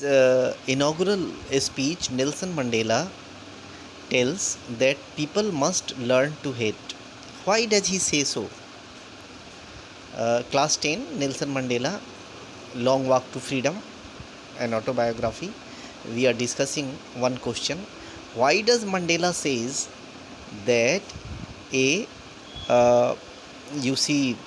Inaugural speech, Nelson Mandela tells that people must learn to hate. Why does he say so? Class 10, Nelson Mandela, Long Walk to Freedom, an autobiography. We are discussing one question. Why does Mandela says that a uh, you see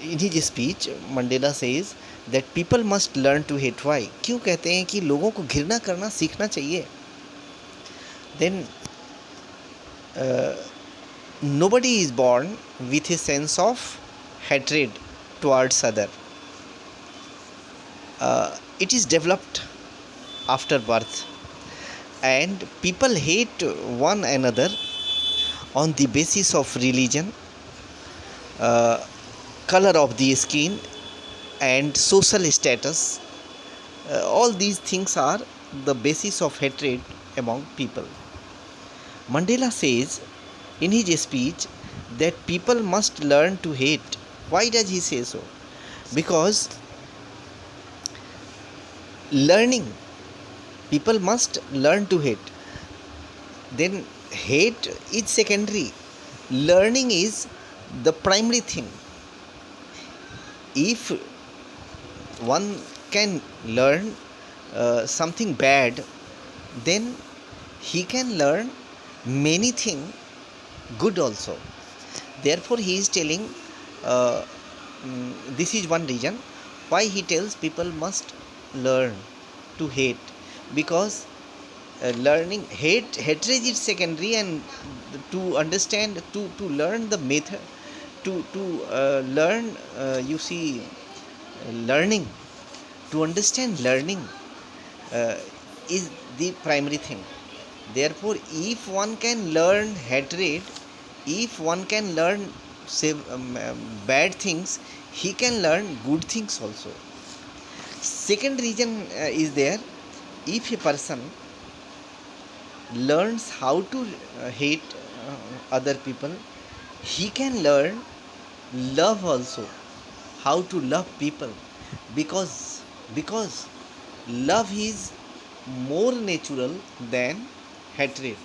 in his speech Mandela says that people must learn to hate. Why? क्यों कहते हैं कि लोगों को घृणा करना सीखना चाहिए? Then nobody is born with a sense of hatred towards other. It is developed after birth, and people hate one another on the basis of religion, color of the skin, and social status. All these things are the basis of hatred among people. Mandela says in his speech that people must learn to hate. Why does he say so? Because learning, people must learn to hate. Then hate is secondary. Learning is the primary thing. If one can learn something bad, then he can learn many things good also. Therefore he is telling this is one reason why he tells people must learn to hate, because learning hatred is secondary, and to understand, to learn the method, to learn learning, to understand learning is the primary thing. Therefore if one can learn hatred, if one can learn say bad things, he can learn good things also. Second reason is there, if a person learns how to hate other people, he can learn love also, how to love people, because love is more natural than hatred.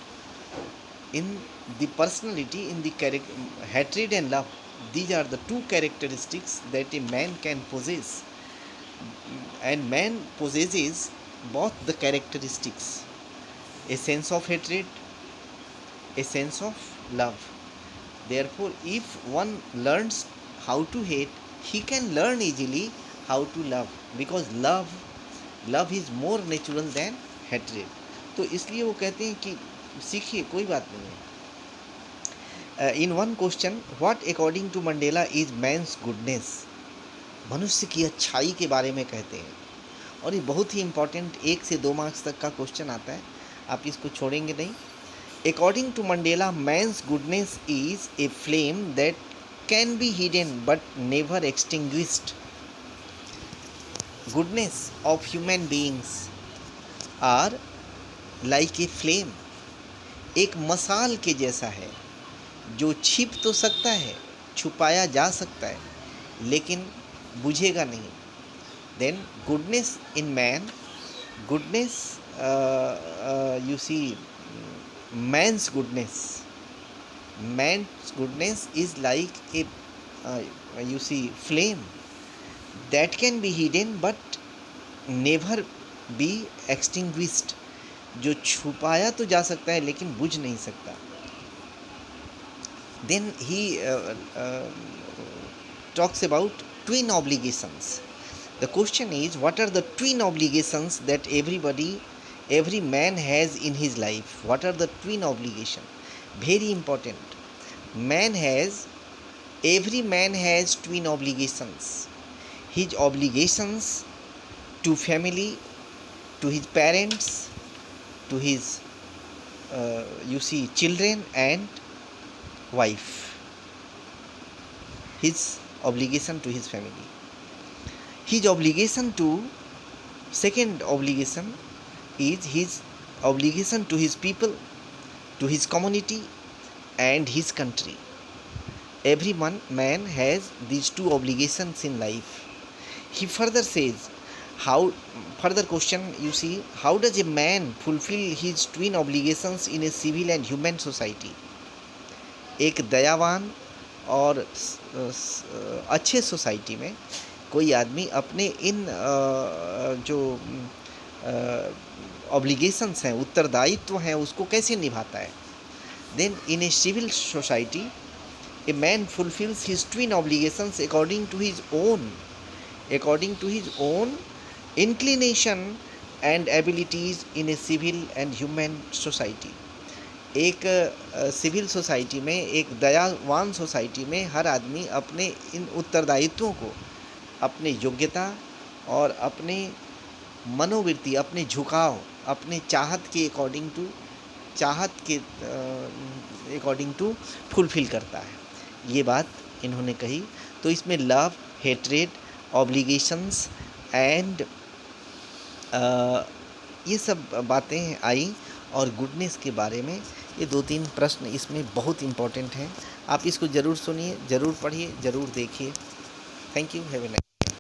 In the personality, in the character, hatred and love, these are the two characteristics that a man can possess, and man possesses both the characteristics, a sense of hatred, a sense of love. Therefore if one learns how to hate, he can learn easily how to love, because love is more natural than hatred. तो इसलिए वो कहते हैं कि सीखिए, कोई बात नहीं है. In one question, what according to Mandela is man's goodness? मनुष्य की अच्छाई के बारे में कहते हैं, और ये बहुत ही इंपॉर्टेंट 1 से 2 मार्क्स तक का क्वेश्चन आता है, आप इसको छोड़ेंगे नहीं. According to Mandela, man's goodness is a flame that can be hidden but never extinguished. Goodness of human beings are like a flame. एक मसाल के जैसा है, जो छिप तो सकता है, छुपाया जा सकता है, लेकिन बुझेगा नहीं. Then goodness in man, goodness man's goodness is like a flame that can be hidden but never be extinguished. जो छुपाया तो जा सकता है लेकिन बुझ नहीं सकता. Then he talks about twin obligations. The question is, what are the twin obligations that every man has in his life? What are the twin obligations? Very important. Every man has twin obligations. His obligations to family, to his parents, to his children and wife. His obligation to his family. His obligation to second obligation is his obligation to his people, to his community and his country. Every man has these two obligations in life. He further says, How, further question you see, how does a man fulfill his twin obligations in a civil and human society? एक दयावान और अच्छे society में कोई आदमी अपने इन जो obligations हैं, उत्तरदायित्व हैं, उसको कैसे निभाता है? Then in a civil society a man fulfils his twin obligations according to his own inclination and abilities in a civil and human society. एक सिविल सोसाइटी में, एक दयावान सोसाइटी में हर आदमी अपने इन उत्तरदायित्वों को अपने योग्यता और अपने मनोवृत्ति, अपने झुकाव, अपने चाहत के अकॉर्डिंग टू फुलफिल करता है। ये बात इन्होंने कही। तो इसमें लव, हेट्रेड, ऑब्लिगेशंस एंड ये सब बातें आई, और गुडनेस के बारे में ये 2-3 प्रश्न इसमें बहुत इम्पोर्टेंट हैं। आप इसको ज़रूर सुनिए, ज़रूर पढ़िए, ज़रूर देखिए। Thank you, have a nice.